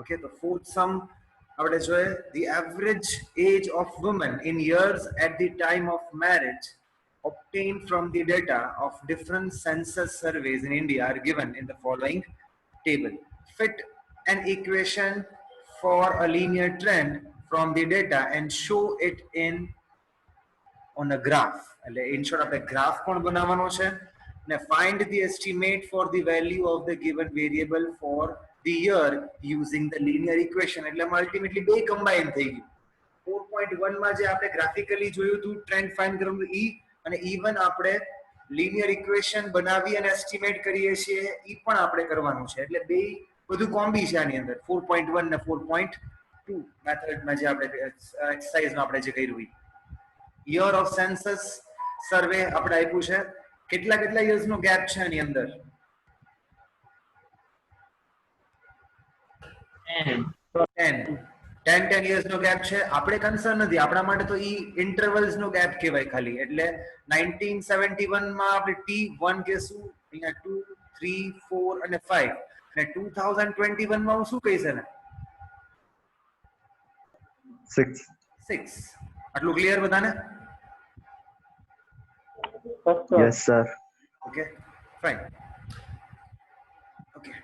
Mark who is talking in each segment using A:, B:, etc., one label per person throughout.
A: Okay, the fourth sum આપણે જોઈએ the average age of women in years at the time of marriage obtained from the data of different census surveys in India are given in the following table. Fit an equation for a linear trend from the data and show it in on a graph. એટલે in short આપણે graph પણ બનાવવાનો છે ને find the estimate for the value of the given variable for the year using the linear equation. એટલે ultimately બે combine થઈ ગયું. 4.1 માં જે આપણે ગ્રાફિકલી જોયું હતું ટ્રેન્ડ ફાઇન્ડ કરવાનું ઈ અને even આપણે linear equation બનાવી અને estimate કરીએ છીએ ઈ પણ આપણે કરવાનું છે. એટલે બે બધું કોમ્બી છે આની અંદર 4.1 ને 4.2 મેથડમાં જે આપણે એક્સરસાઇઝમાં આપણે જે કર્યું ઈ year of census survey આપણે આપ્યું છે કેટલા કેટલા years નો ગેપ છે આની અંદર 10 years નો ગેપ છે આપણે કન્સર્ન નથી આપણા માટે તો ઈ ઇન્ટરવલ્સ નો ગેપ કહેવાય ખાલી એટલે 1971 માં આપણે T1 કહેશું અહીંયા 2 3 4 અને 5 અને 2021 માં હું શું કહીશ ને 6 આટલું ક્લિયર બધાને
B: Yes, sir.
A: Okay, fine. Okay.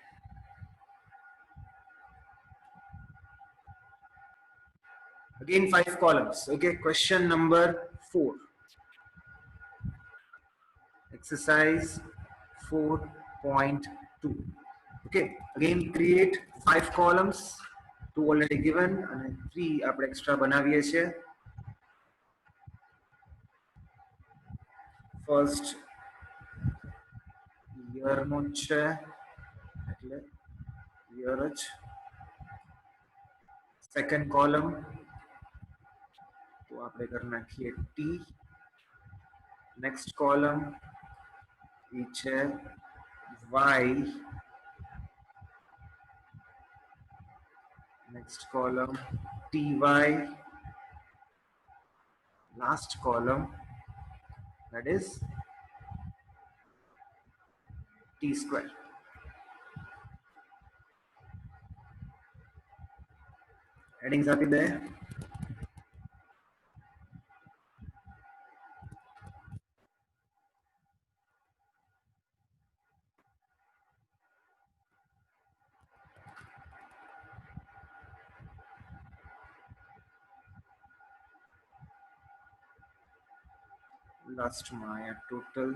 A: Again, 5 columns. Okay, question number 4. Exercise 4.2. Okay, again, create 5 columns. 2 already given and 3 આપણે extra બનાવીએ છીએ. First year નો છે એટલે year જ second column તો આપણે કરી નાખીએ T next column ઈ છે Y next column TY last column that is T square. Headings આપી દે last Maya total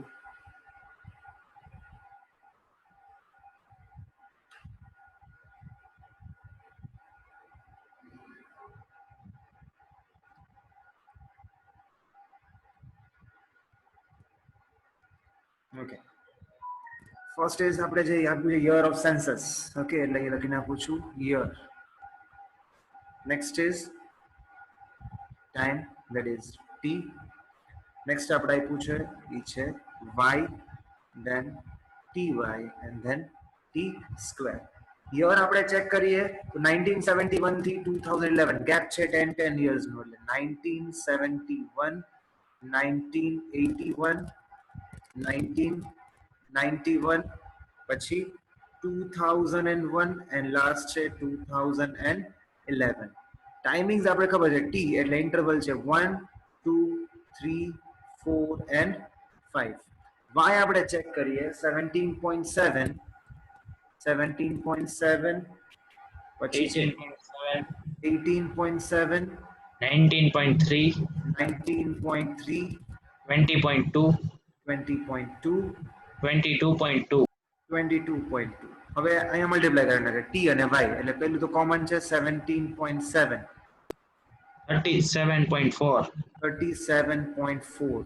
A: okay first is આપણે જે આપ્યું છે year of census okay એટલે એ લખીને આપું છું year next is time that is T next આપણે આપ્યું છે ઈ છે Y then TY and then T square year આપણે ચેક કરીએ તો 1971 થી 2011 ગેપ છે 10 years નો એટલે 1971 1981 1991 પછી 2001 and last છે 2011 ટાઈમિંગ્સ આપણે ખબર છે T એટલે ઇન્ટરવલ છે 1 2 3 4 and 5 Y આપણે ચેક કરીએ 17.7 17.7 પછી 18.7
C: 19.3
A: 19.3
C: 20.2
A: 20.2
C: 22.2
A: 22.2 હવે અહીંયા મલ્ટીપ્લાય કરી નાખે T અને Y એટલે પહેલું તો કોમન છે 17.7
C: 37.4
A: 37.4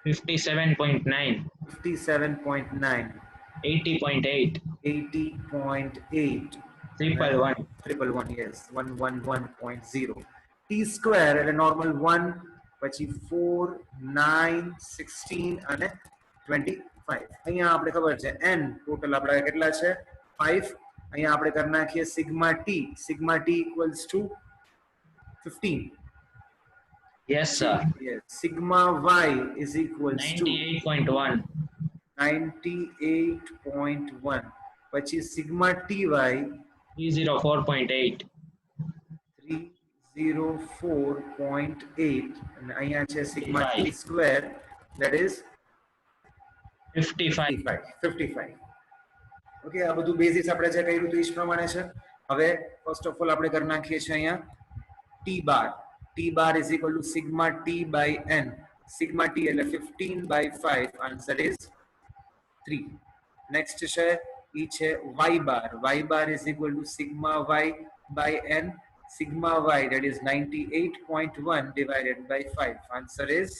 C: 57.9
A: 57.9
C: 80.8
A: 80.8
C: 111
A: yes 111.0 T square એટલે normal 1 પછી 4 9 16 અને 25 અહીંયા આપણે ખબર છે n ટોટલ આપણે કેટલા છે 5 અહીંયા આપણે કરી નાખીએ sigma t equals to 15
C: yes sir
A: yes sigma y is equals to
C: 98.1
A: 98.1 પછી sigma ty
C: 304.8.
A: 304.8 and અહીંયા છે sigma t
C: 55.
A: square that is
C: 55.
A: 55. Okay, આ બધું બેઝિસ આપણે જે કર્યું હતું એ જ પ્રમાણે છે. હવે ફર્સ્ટ ઓફ ઓલ આપણે કરી નાખીએ છીએ અહીંયા t bar. t bar is equal to sigma t by n. sigma t એટલે 15 by 5. Answer is 3. નેક્સ્ટ છે એ છે y bar. y bar is equal to sigma y by n. sigma y that is 98.1 divided by 5. Answer is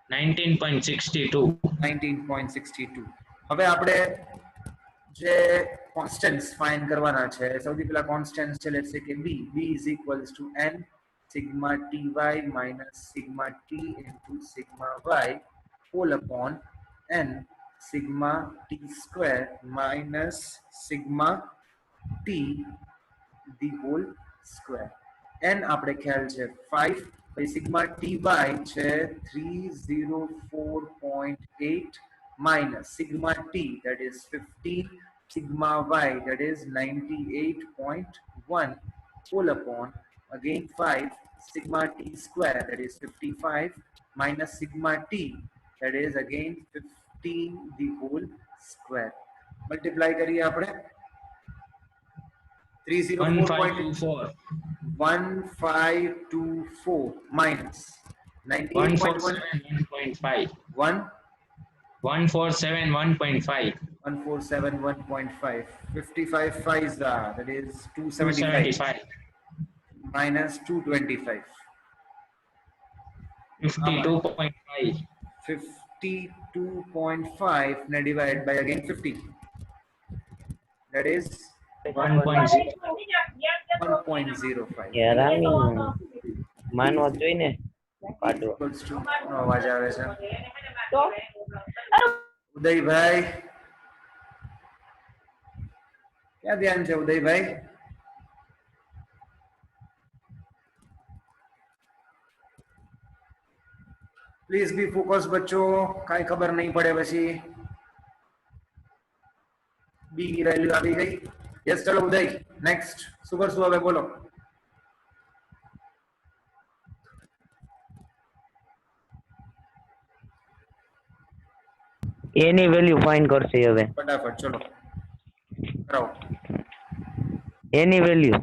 C: 19.62.
A: 19.62. હવે આપણે જે constants find કરવાના છે સૌથી પહેલા કોન્સ્ટન્ટ્સ છે લેટ્સ સે કે b is equals to n sigma ty minus sigma t into sigma y whole upon n sigma t square minus sigma t the whole square. n આપણે ખ્યાલ છે 5 by sigma ty છે 304.8 minus sigma t that is 15 sigma y that is 98.1 whole upon again 5 sigma t square that is 55 minus sigma t that is again 15 the whole square. Multiply करिए આપણે 304.8
C: 1524.
A: 1524 minus 98.1
C: 147.1.5.
A: 1
C: 147.1.5.
A: 147.1.5 55 5s that is 275
C: 275.
A: minus 225
C: 52.5.
A: 52.5 na divide by again 50 that is
C: 1.0.
A: 1.05
B: યારામી માનવો જોઈએ ને પાડો
A: equals to અવાજ આવે છે ઉદયભાઈ ક્યાં ધ્યાન છે ઉદયભાઈ પ્લીઝ બી ફોકસ બચ્ચો કાંઈ ખબર નહીં પડે પછી બી ની વેલ્યુ આવી ગઈ યસ ચલો ઉદય નેક્સ્ટ શું કરશું હવે બોલો
B: એની વેલ્યુ ફાઇન્ડ કરશે હવે
A: ફટાફટ ચલો કરાવો
B: એની વેલ્યુ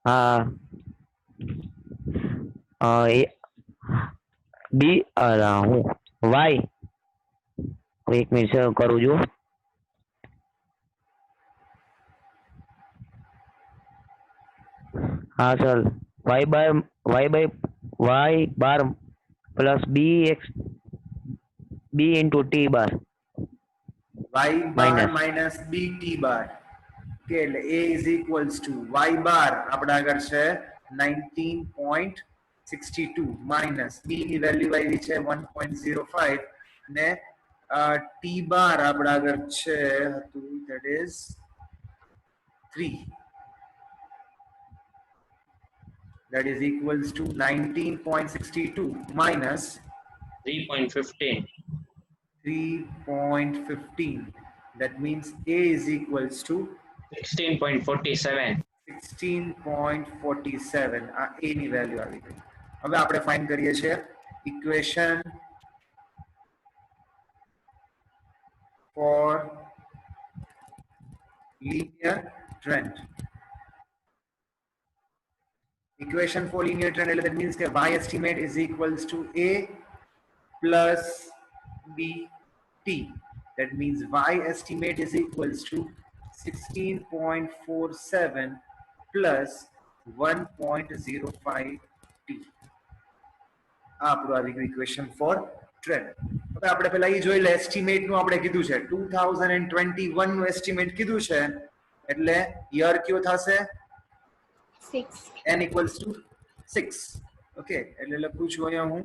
B: હા બી હું વાય એક મિનિટ કરું છું हाँ sir Y bar plus B X B into T bar
A: y bar
B: Minus.
A: minus b t bar કે એટલે a is equals to y bar આપડા આગળ છે 19.62 minus b ની વેલ્યુ આવી છે 1.05 ને t bar આપડા આગળ છે હતું that is 3 that is equals to 19.62 minus
C: 3.15.
A: 3.15 that means a is equals to
C: 16.47.
A: 16.47 આ a ની વેલ્યુ આવી ગઈ હવે આપણે ફાઇન્ડ કરીએ છીએ equation for linear trend equation for linear trend that means that y estimate is equals to a plus b t that means y estimate is equals to 16.47 plus 1.05 t આ આપણું આવી ગયું ઇક્વેશન ફોર ટ્રેન્ડ હવે આપણે પહેલા એ જોઈ લે estimate નું આપણે કીધું છે 2021 નું એસ્ટિમેટ કીધું છે એટલે યર કયો થશે
D: 6.
A: n equals to 6 ઓકે એટલે લખું છું અહીંયા હું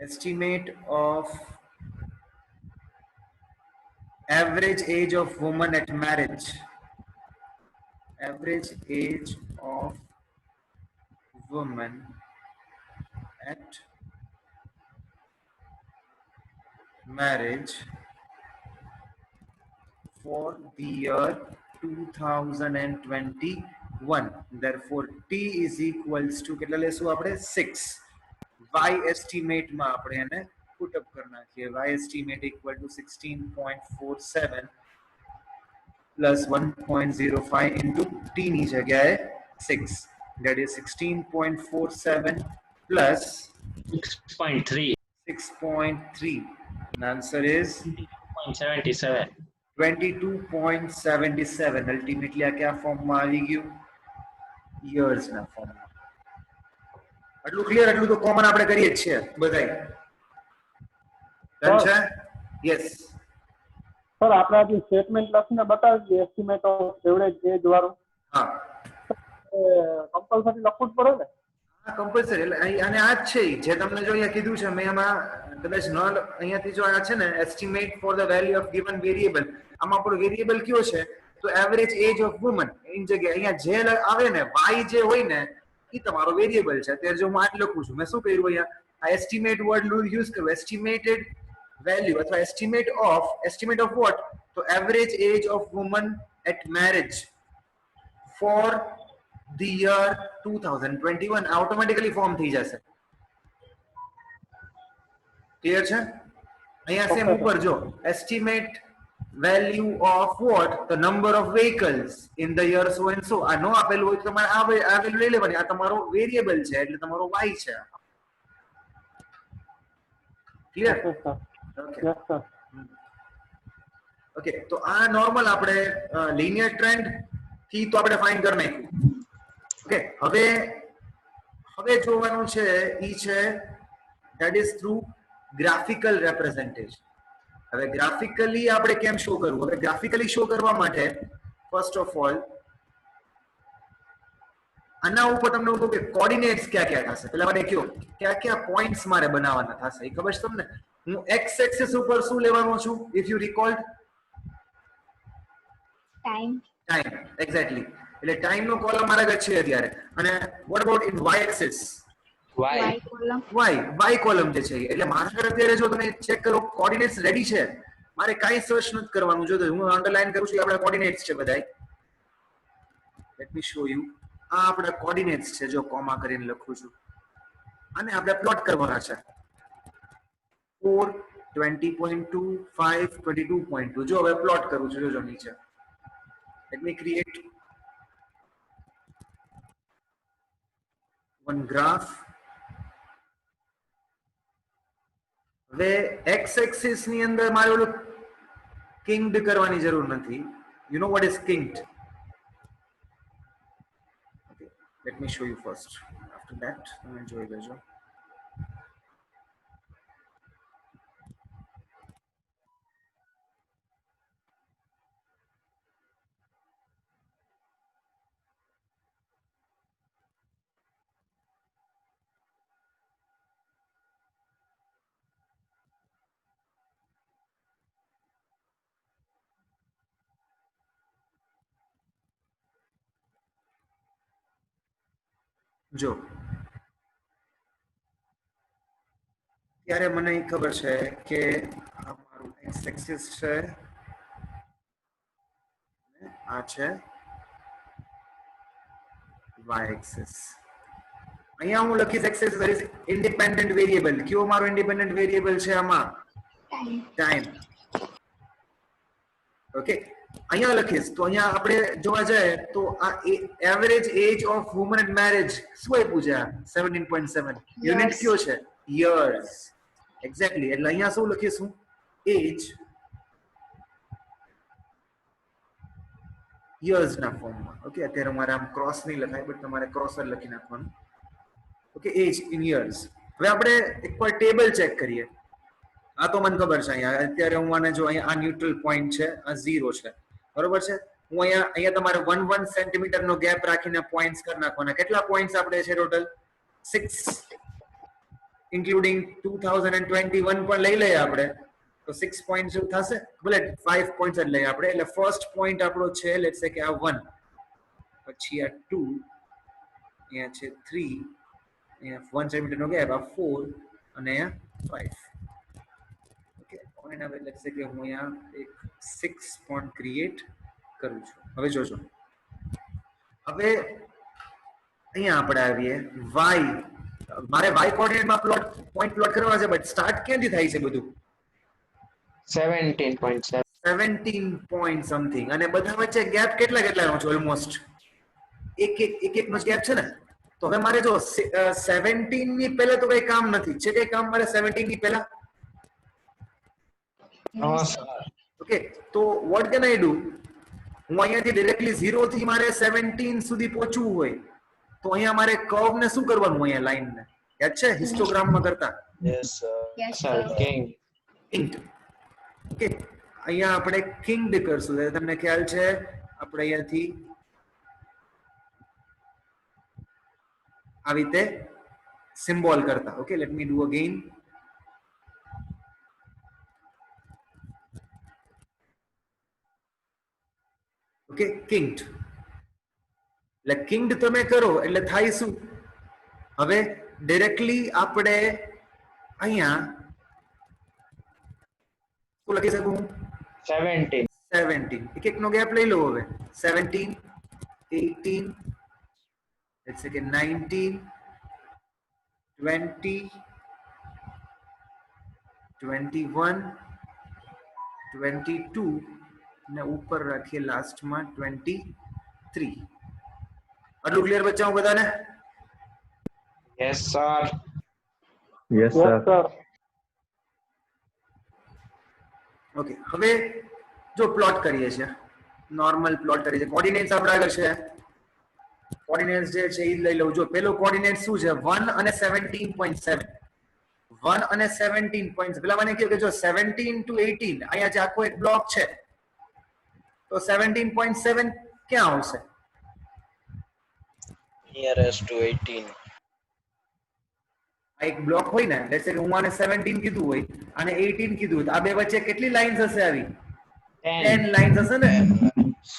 A: estimate of average age of woman at marriage average age of woman at marriage for the year 2021. Therefore, T is equals to કેટલા લેશું આપણે 6. Y estimate માં આપણે એને put up કરી નાખીએ. Y estimate equal to 16.47 plus 1.05 into T ની જગ્યાએ 6. That is 16.47 plus
C: 6.3.
A: 6.3. The answer is
C: 77.
A: 22.77. Ultimately આ કયા ફોર્મમાં આવી ગયું? યર્સ ના ફોર્મમાં. આટલું ક્લિયર, આટલું તો કોમન આપણે કરીએ જ છીએ બધાય. ડન છે? યસ.
E: સર આપણે આજે સ્ટેટમેન્ટ લખીને બતાવી એસ્ટિમેટ ઓફ એવરેજ એજ વાળું
A: હા
E: કમ્પલસરી લખવું જ પડે ને?
A: હા કમ્પલસરી. એટલે અને આ જ છે જે તમને જો અહીંયા કીધું છે મેં એમાં કદાચ ન અહીંયાથી જો આ છે ને estimate for the value of given variable, આમાં આપણો વેરિયેબલ કયો છે તો એવરેજ એજ ઓફ વુમન એની જગ્યાએ અહીંયા જે આવે ને વાય જે હોય ને એ તમારો વેરિયેબલ છે. અત્યારે જો હું આ જ લખું છું, મેં શું કર્યું અહીંયા આ એસ્ટિમેટ વર્ડ યુઝ કર્યું, એસ્ટિમેટેડ વેલ્યુ અથવા એસ્ટિમેટ ઓફ વોટ તો average age of woman at marriage for the year 2021 automatically form થઈ જશે. ક્લિયર છે? અહીંયા સેમ ઉપર જો estimate value of what the number of vehicles in the year so and so. આ નો આપેલું હોય તો તમારે આ વેલ્યુ લઈ લેવાની. આ તમારો વેરિયેબલ છે એટલે તમારો y છે. ક્લિયર? Okay okay. તો આ નોર્મલ આપણે લિનિયર ટ્રેન્ડ થી તો આપણે ફાઇન્ડ કરી નાખ્યું. ઓકે. હવે જોવાનું છે ઈ છે that is through graphical representation. હવે ગ્રાફિકલી આપણે કેમ શો કરવું? હવે ગ્રાફિકલી શો કરવા માટે ફર્સ્ટ ઓફ ઓલ આના ઉપર તમને હું કહું કે કોઓર્ડિનેટ્સ ક્યાં ક્યાં થશે. પેલા મને કયો ક્યાં ક્યાં પોઈન્ટ્સ મારે બનાવવાના થશે એ ખબર છે તમને? હું એક્સ એક્સિસ ઉપર શું લેવાનો છું? If you recall
D: Time.
A: Time. Exactly. એટલે ટાઈમ નો કોલમ મારા આગળ છે અત્યારે. અને what about in Y axis?
C: Y.
D: Y column.
A: Y column જે છે એટલે મારા આગળ અત્યારે જો તમે ચેક કરો કોઓર્ડિનેટ્સ રેડી છે, મારે કાંઈ સર્ચ નથી કરવાનું. જો હું અંડરલાઈન કરું છું એ આપણા કોઓર્ડિનેટ્સ છે બધાય. Late me show you. આ આપણા કોઓર્ડિનેટ્સ છે જો કોમા કરીને લખું છું. અને આપણે પ્લોટ કરવાના છે 4 20.2 5 22.2. જો હવે પ્લોટ કરું છું જોજો નીચે. Let me create one graph. હવે એક્સ એક્સિસ ની અંદર મારે ઓલું કિંગ્ડ કરવાની જરૂર નથી. યુ નો વોટ ઇઝ કિંગ્ડ? Okay, let me show you first. After that તમે જોઈ લેજો. જો ત્યારે મને ખબર છે કે આ મારું એક્સ એક્સિસ છે, આ છે વાય એક્સિસ. અહીંયા હું લખીશ axis where is independent variable. કયો મારો ઇન્ડિપેન્ડન્ટ વેરિયેબલ છે આમાં?
D: Time.
A: ટાઈમ. ઓકે. અહીંયા લખીશ તો અહીંયા આપણે જોવા જાય તો આ average age of woman at marriage શું આપ્યું છે? 17.7. યુનિટ કયો છે? યર્સ. એક્ઝેક્ટલી. એટલે અહીંયા શું લખીશું? એજ યર્સ ના ફોર્મમાં. ઓકે. અત્યારે મારે આમ ક્રોસ નહીં લખાય બટ તમારે ક્રોસ જ લખી નાખવાનું. ઓકે. Age in years. હવે આપણે એકવાર ટેબલ ચેક કરીએ. આ તો મને ખબર છે અહીંયા અત્યારે હું આને જો અહીંયા આ ન્યુટ્રલ પોઈન્ટ છે, આ 0 છે, બરોબર છે. હું અહીંયા તમારે 1 સેન્ટીમીટર નો ગેપ રાખીને પોઈન્ટ્સ કરી નાખવાના. કેટલા પોઈન્ટ્સ આપણે છે ટોટલ? 6 ઇન્ક્લુડિંગ 2021 પણ લઈ લઈએ આપણે તો 6 પોઈન્ટ જેવું થશે. ભલે 5 પોઈન્ટ્સ જ લઈએ આપણે. એટલે ફર્સ્ટ પોઈન્ટ આપણો છે લેટ્સ સે કે આ 1, પછી આ 2, અહીંયા છે 3, અહીંયા 1 સેન્ટીમીટર નો ગેપ, આ 4 અને અહીંયા 5. પોઈન્ટ આવે લેટ્સ સે કે હું અહીંયા એક 6 પોઈન્ટ ક્રિએટ કરું છું. હવે જોજો, હવે અહીંયા આપણે આવીએ y, મારે y કોઓર્ડિનેટમાં પોઈન્ટ પ્લોટ કરવા છે, બટ સ્ટાર્ટ ક્યાંથી થાય છે બધું?
C: 17.7.
A: 17 પોઈન્ટ સમથિંગ, અને બધા વચ્ચે ગેપ કેટલાનો છે? ઓલમોસ્ટ એક નો ગેપ છે ને. તો હવે મારે જો 17 ની પહેલા તો કઈ કામ નથી, છે કઈ કામ મારે 17 ની પહેલા?
C: No, sir.
A: ઓકે, તો વોટ કેન આઈ ડુ? હું અહીંયાથી ડાયરેક્ટલી 0 થી મારે 17 સુધી પહોંચવું હોય તો અહીંયા મારે કર્વ ને શું કરવાનું? અહીંયા લાઈન ને યાદ છે હિસ્ટોગ્રામમાં કરતા?
C: Yes, sir.
D: Yes,
C: Sir,
D: sir.
C: king.
A: King. Okay, અહીંયા આપણે કિંગ કરશું. તમને ખ્યાલ છે આપણે અહીંયાથી આવી રીતે સિમ્બોલ કરતા. Okay, let me do again. Okay, કિંગ્ડ. એટલે કિંગ્ડ તમે કરો એટલે થાય શું? હવે ડાયરેક્ટલી આપણે અહીંયા શું લખી શકું?
C: 17.
A: 17. એક નો ગેપ લઈ લો. હવે 17, 18, let's say કે 19, 20, 21, 22 ને ઉપર રાખીએ લાસ્ટમાં 23. આટલું ક્લિયર બચ્ચાઓ બધાને?
C: Yes, sir.
B: Yes,
E: yes
B: sir.
E: Sir.
A: Okay, હવે જો પ્લોટ કરીએ છીએ, નોર્મલ પ્લોટ કરીએ છીએ. કોઓર્ડિનેટ્સ આપણા આગળ છે, કોઓર્ડિનેટ્સ જે છે એ લઈ લઉં. જો પેલો કોઓર્ડિનેટ શું છે? 1 અને 17.7. 1 અને 17 પોઈન્ટ. પેલા મને કહ્યું કે જો 17 to 18 અહીંયા જે આખો એક બ્લોક છે તો 17.7 ક્યાં આવશે?
C: Nearest to 18.
A: આ એક બ્લોક હોય ને, લેટ્સ સે કે હું આને 17 કીધું હોય અને 18 કીધું હોય, તો આ બે વચ્ચે કેટલી લાઇન્સ હશે? આવી 10 લાઇન્સ હશે ને.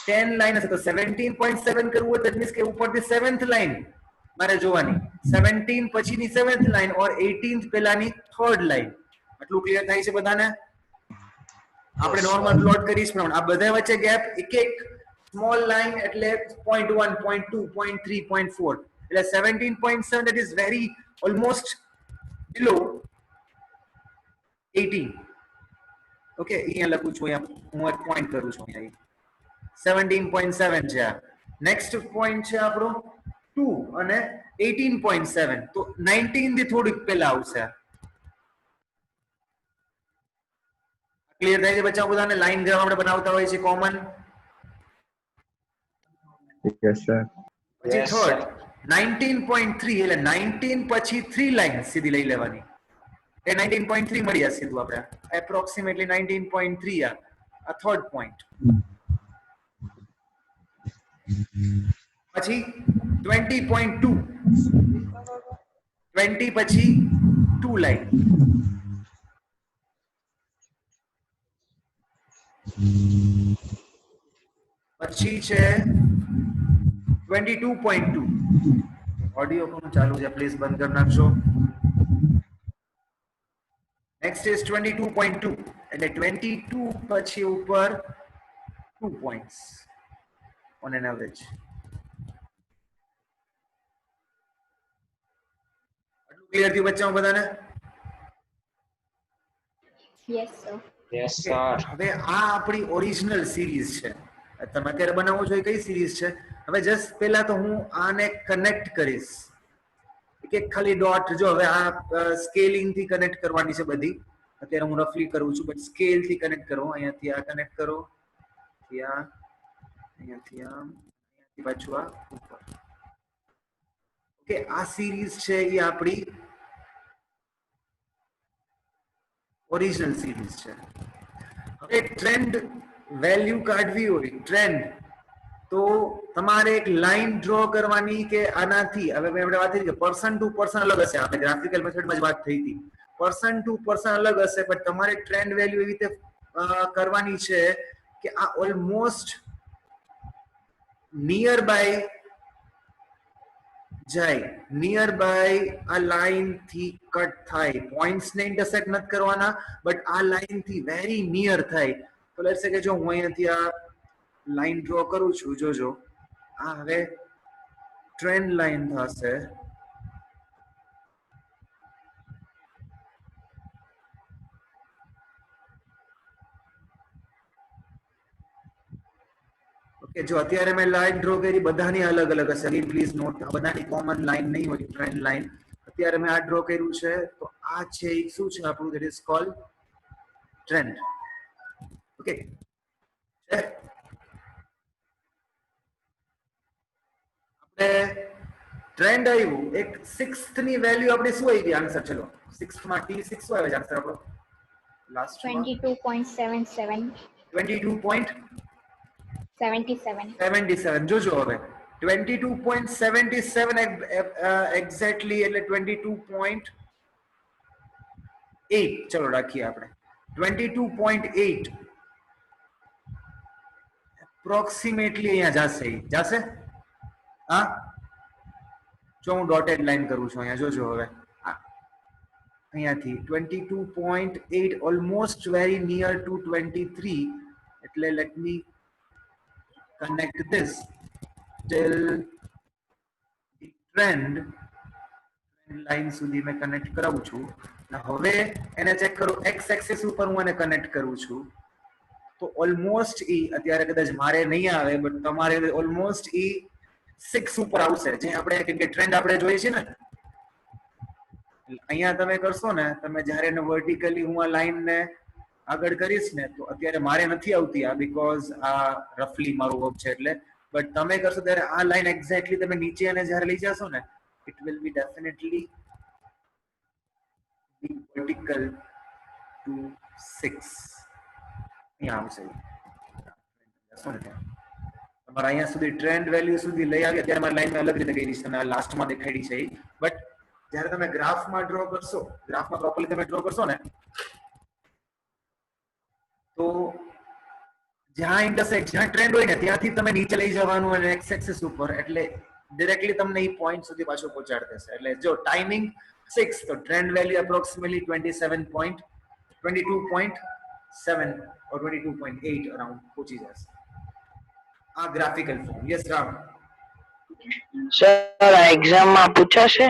A: 10 લાઇન હશે તો 17.7 કરવું હોય, ધેટ મીન્સ કે ઉપરથી 7th લાઇન મારે જોવાની. 17 પછીની 7th લાઇન ઓર 18th પહેલાની 3rd લાઇન. આટલું ક્લિયર થાય છે બધાને? આપણે નોર્મલ પ્લોટ કરીશ પ્રમાણે આ બધા વચ્ચે ગેપ એક સ્મોલ લાઇન એટલે 0.1, 0.2, 0.3, 0.4 એટલે 17.7 that is very almost below 18. Okay, અહીંયા લખું છું, અહીંયા હું એક પોઈન્ટ કરું છું. અહીંયા 17.7 છે. આ નેક્સ્ટ પોઈન્ટ છે આપણો 2 અને 18.7, તો 19 થી થોડીક પહેલા આવશે. ક્લિયર થાય છે બચ્ચા બધાને? લાઈન ગ્રાફ આપણે બનાવતા હોય છે કોમન.
B: Yes, sir.
A: પછી
C: Yes,
A: થર્ડ 19.3 એટલે 19 પછી 3 લાઈન સીધી લઈ લેવાની. એ 19.3 મળી જશે સીધું આપણે એપ્રોક્સિમેટલી 19.3. આ થર્ડ પોઈન્ટ. પછી 20.2, 20 પછી 2 લાઈન. પછી છે 22.2. ઓડિયો કોનું ચાલુ છે પ્લીઝ બંધ કરી નાખજો. નેક્સ્ટ ઇઝ 22.2 એટલે 22 પછી ઉપર 2 પોઈન્ટ્સ ઓન એન એવરેજ. આટલું ક્લિયર થયું બચ્ચાઓ બધાને?
D: Yes, sir.
C: Yes, sir.
A: હવે આ આપણી ઓરિજિનલ સિરીઝ છે. તમે અત્યારે બનાવો છો એ કઈ સિરીઝ છે? હવે જસ્ટ પહેલા તો હું આને કનેક્ટ કરીશ. એક ખાલી ડોટ. જો હવે આ સ્કેલિંગ થી કનેક્ટ કરવાની છે બધી. અત્યારે હું રફલી કરું છું, બટ સ્કેલ થી કનેક્ટ કરો. અહીંયાથી આ કનેક્ટ કરો, અહીંયાથી અહીંયાથી પાછું આ ઉપર. ઓકે, આ સિરીઝ છે એ આપણી ઓરિજિનલ સિરીઝ છે. હવે ટ્રેન્ડ વેલ્યુ કાઢવી હોય, ટ્રેન્ડ, તો તમારે એક લાઈન ડ્રો કરવાની કે આનાથી. હવે મેં આપણે વાત કરી કે પર્સન ટુ પર્સન અલગ હશે. આપણે ગ્રાફિકલ મેથડમાં જ વાત થઈ હતી. પર્સન ટુ પર્સન અલગ હશે, પણ તમારે ટ્રેન્ડ વેલ્યુ એવી રીતે કરવાની છે કે આ ઓલમોસ્ટ નિયર બાય જાય નિયર બાય આ લાઈન થી કટ થાય પોઈન્ટ્સ ને ઇન્ટરસેક્ટ નથી કરવાના બટ આ લાઈન થી વેરી નિયર થાય તો લેટ્સ સે કે જો હું અહીંયાથી આ લાઈન ડ્રો કરું છું જોજો આ હવે ટ્રેન્ડ લાઈન થશે ઓકે જો અત્યારે મેં લાઈન ડ્રો કરી બધાની અલગ અલગ હશે પ્લીઝ નોટ બધાની કોમન લાઈન નહીં હોય ટ્રેન્ડ લાઈન અત્યારે મેં આ ડ્રો કર્યું છે તો આ છે શું છે આપણું that is called trend okay આપણે ટ્રેન્ડ આવ્યું એક 6th ની વેલ્યુ આપણી શું આવી આન્સર ચલો 6th માં T6 શું આવે છે આન્સર આપણો લાસ્ટ
D: 22.77.
A: 22.77 જોજો હવે 22.77 એક્ઝેક્ટલી એટલે 22.8 ચલો રાખીએ આપણે 22.8 એપ્રોક્સિમેટલી અહીંયા જાશે હા જો હું ડોટેડ લાઈન કરું છું અહીંયા જોજો હવે અહીંયાથી 22.8 ઓલમોસ્ટ વેરી નિયર ટુ 23 એટલે let me connect this till the trend line સુધી મેં કનેક્ટ કરાવું છું હવે એને ચેક કરો x એક્સિસ ઉપર હું એને કનેક્ટ કરું છું તો ઓલમોસ્ટ અત્યારે કદાચ મારે નહીં આવે બટ તમારે ઓલમોસ્ટ 6 ઉપર આવશે જે આપણે કેમ કે ટ્રેન્ડ આપણે જોઈએ છે ને અહીંયા તમે કરશો ને તમે જ્યારે એને વર્ટિકલી હું આ લાઈન ને આગળ કરીશ ને તો અત્યારે મારે નથી આવતી આ બીકોઝ આ રફલી મારું વર્ક છે એટલે બટ તમે કરશો ત્યારે આ લાઈન એક્ઝેક્ટલી તમે નીચે અને જ્યારે લઈ જશો ને it will be definitely be vertical to 6 અહીંયા આવશે તમારે અહીંયા સુધી ટ્રેન્ડ વેલ્યુ સુધી લઈ આવી અત્યારે મારી લાઈન અલગ રીતે કરી છે અને લાસ્ટમાં દેખાડી છે બટ જ્યારે તમે ગ્રાફમાં ડ્રો કરશો ગ્રાફમાં પ્રોપરલી તમે ડ્રો કરશો ને તો જ્યાં ઇન્ટરસેક્ટ જ્યાં ટ્રેન્ડ હોય ને ત્યાંથી તમે નીચે લઈ જવાનું અને એક્સ એક્સિસ ઉપર એટલે ડાયરેક્ટલી તમને એ પોઈન્ટ સુધી પાછો પહોંચાડી દેશે એટલે જો ટાઈમિંગ 6 તો trend value approximately 22.7 or 22.8 around પહોંચી જશે આ graphical form yes Ram
F: sir આ એક્ઝામમાં પૂછાશે